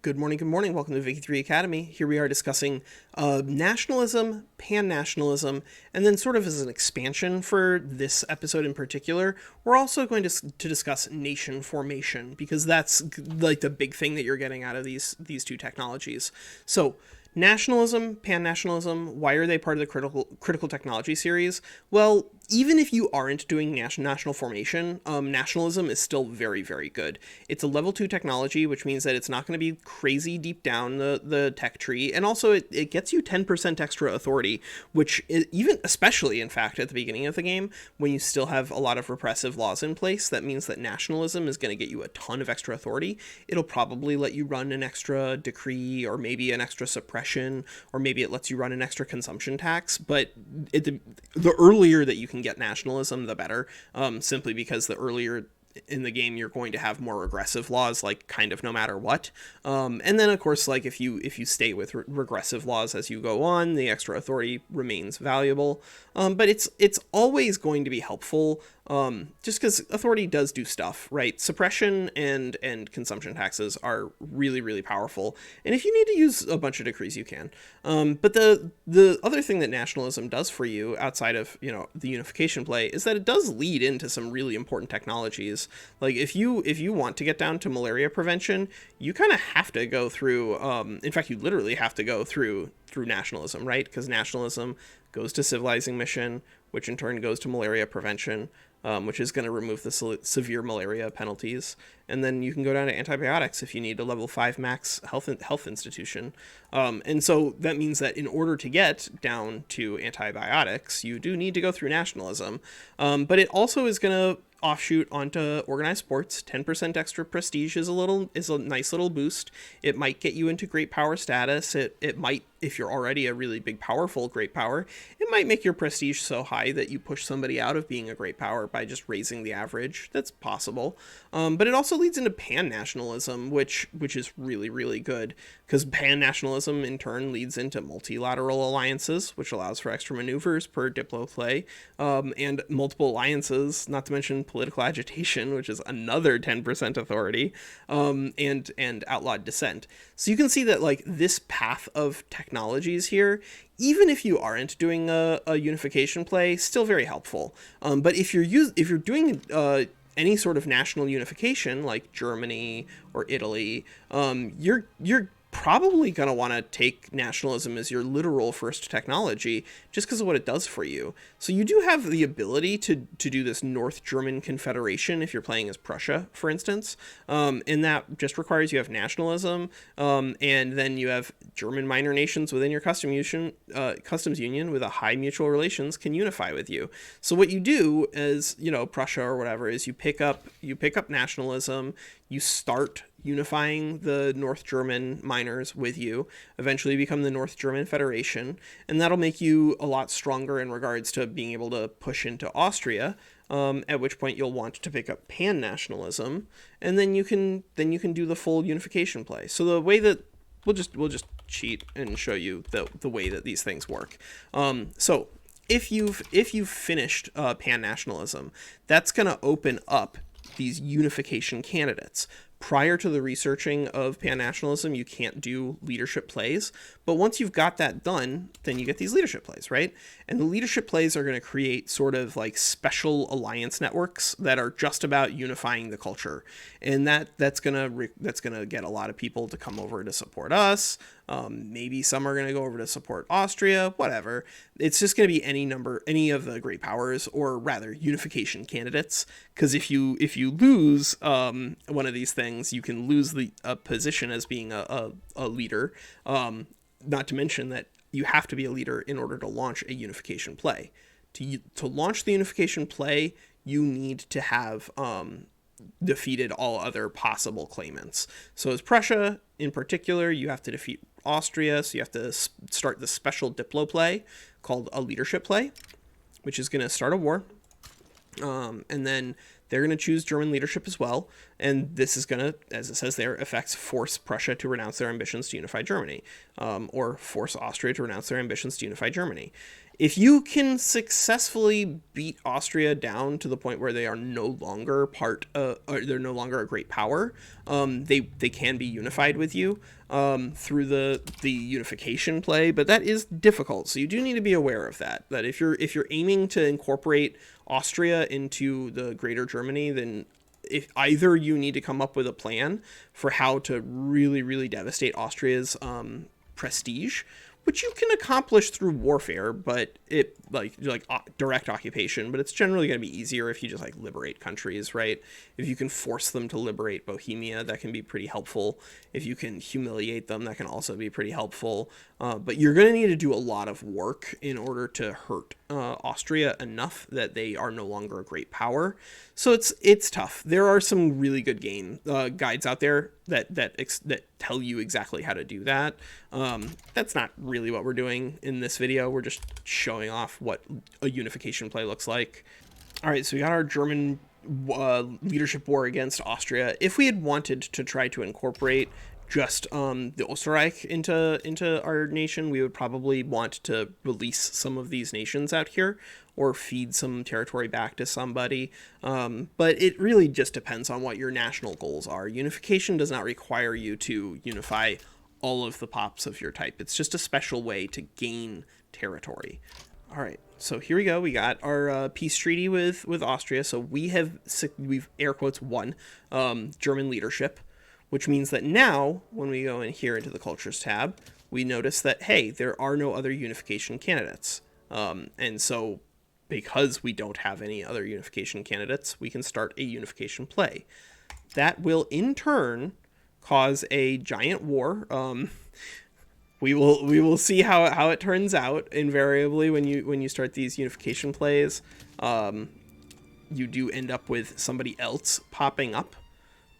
Good morning, good morning. Welcome to Vicky 3 Academy. Here we are discussing nationalism, pan-nationalism, and then sort of as an expansion for this episode in particular, we're also going to discuss nation formation, because that's like the big thing that you're getting out of these two technologies. So nationalism, pan-nationalism, why are they part of the critical technology series? Well, even if you aren't doing national formation, nationalism is still very, very good. It's a level 2 technology, which means that it's not going to be crazy deep down the tech tree, and also it gets you 10% extra authority, which is, even especially, in fact, at the beginning of the game, when you still have a lot of repressive laws in place, that means that nationalism is going to get you a ton of extra authority. It'll probably let you run an extra decree, or maybe an extra suppression, or maybe it lets you run an extra consumption tax, but the earlier that you can get nationalism, the better, simply because the earlier in the game you're going to have more regressive laws, like kind of no matter what, and then of course, like if you stay with regressive laws as you go on, the extra authority remains valuable, but it's always going to be helpful, just because authority does do stuff, right? Suppression and consumption taxes are really, really powerful, and if you need to use a bunch of decrees, you can. But the other thing that nationalism does for you, outside of the unification play, is that it does lead into some really important technologies. Like if you want to get down to malaria prevention, you kind of have to go through. In fact, you literally have to go through nationalism, right? Because nationalism goes to civilizing mission, which in turn goes to malaria prevention, which is going to remove the severe malaria penalties. And then you can go down to antibiotics if you need a level 5 max health institution. And so that means that in order to get down to antibiotics, you do need to go through nationalism. But it also is going to offshoot onto organized sports. 10% extra prestige is a nice little boost. It might get you into great power status. It might, if you're already a really big, powerful great power, it might make your prestige so high that you push somebody out of being a great power by just raising the average. That's possible. But it also leads into pan-nationalism, which is really, really good, because pan-nationalism in turn leads into multilateral alliances, which allows for extra maneuvers per Diplo play, and multiple alliances, not to mention political agitation, which is another 10% authority, and outlawed dissent. So you can see that like this path of technologies here, even if you aren't doing a unification play, still very helpful. But if you're doing any sort of national unification, like Germany or Italy, you're probably going to want to take nationalism as your literal first technology, just because of what it does for you. So you do have the ability to do this North German Confederation if you're playing as Prussia, for instance, and that just requires you have nationalism, and then you have German minor nations within your customs union with a high mutual relations can unify with you. So what you do as Prussia or whatever is you pick up nationalism, you start unifying the North German minors with you, eventually become the North German Federation, and that'll make you a lot stronger in regards to being able to push into Austria, at which point you'll want to pick up pan-nationalism, and then you can do the full unification play. So the way that we'll just cheat and show you the way that these things work. So if you've finished pan-nationalism, that's going to open up these unification candidates. Prior to the researching of pan-nationalism, you can't do leadership plays, but once you've got that done, then you get these leadership plays, right? And the leadership plays are going to create sort of like special alliance networks that are just about unifying the culture, and that's gonna get a lot of people to come over to support us. Maybe some are going to go over to support Austria, whatever. It's just going to be any of the great powers, or rather unification candidates, because if you lose one of these things, you can lose the position as being a leader. Not to mention that you have to be a leader in order to launch a unification play. To launch the unification play, you need to have defeated all other possible claimants. So as Prussia in particular, you have to defeat Austria, so you have to start the special Diplo play called a leadership play, which is going to start a war. And then they're going to choose German leadership as well, and this is going to, as it says there, force Prussia to renounce their ambitions to unify Germany, or force Austria to renounce their ambitions to unify Germany. If you can successfully beat Austria down to the point where they are no longer or they're no longer a great power, they can be unified with you through the unification play, but that is difficult. So you do need to be aware of that. That if you're aiming to incorporate Austria into the Greater Germany, then if either you need to come up with a plan for how to really, really devastate Austria's prestige, which you can accomplish through warfare, but it like direct occupation, but it's generally going to be easier if you just like liberate countries, right? If you can force them to liberate Bohemia, that can be pretty helpful. If you can humiliate them, that can also be pretty helpful. But you're going to need to do a lot of work in order to hurt Austria enough that they are no longer a great power. So it's tough. There are some really good guides out there that tell you exactly how to do that. That's not really what we're doing in this video. We're just showing off what a unification play looks like. All right, so we got our German leadership war against Austria. If we had wanted to try to incorporate just the Österreich into our nation, we would probably want to release some of these nations out here or feed some territory back to somebody. But it really just depends on what your national goals are. Unification does not require you to unify all of the pops of your type. It's just a special way to gain territory. All right, so here we go. We got our peace treaty with Austria. So we've air quotes won German leadership, which means that now when we go in here into the cultures tab, we notice that, hey, there are no other unification candidates. And so because we don't have any other unification candidates, we can start a unification play. That will in turn cause a giant war. We will see how it turns out. Invariably, when you start these unification plays, you do end up with somebody else popping up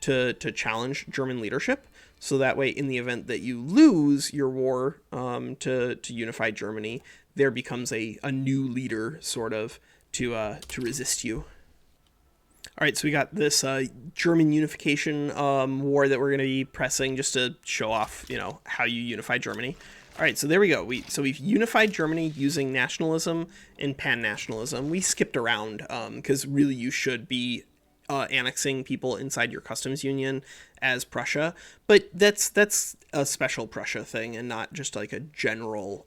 to challenge German leadership. So that way, in the event that you lose your war to unify Germany, there becomes a new leader sort of to resist you. All right, so we got this German unification war that we're going to be pressing just to show off, how you unify Germany. All right, so there we go. We've unified Germany using nationalism and pan-nationalism. We skipped around because really you should be annexing people inside your customs union as Prussia, but that's a special Prussia thing and not just like a general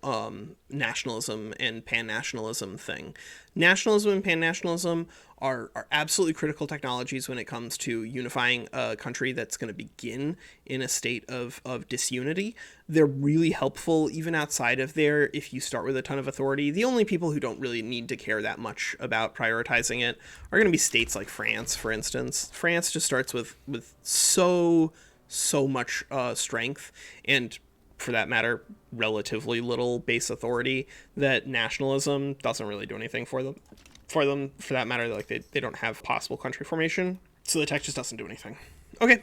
nationalism and pan-nationalism thing. Nationalism and pan-nationalism are absolutely critical technologies when it comes to unifying a country that's going to begin in a state of disunity. They're really helpful even outside of there if you start with a ton of authority. The only people who don't really need to care that much about prioritizing it are going to be states like France, for instance. France just starts with so much strength and, for that matter, relatively little base authority that nationalism doesn't really do anything for them. For that matter, like they don't have possible country formation, so the tech just doesn't do anything. Okay,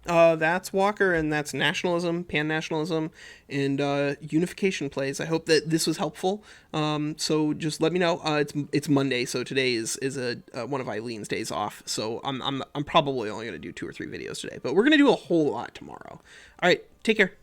that's Walker, and that's nationalism, pan-nationalism, and unification plays. I hope that this was helpful. So just let me know. It's Monday, so today is one of Eileen's days off. So I'm probably only gonna do 2 or 3 videos today, but we're gonna do a whole lot tomorrow. All right, take care.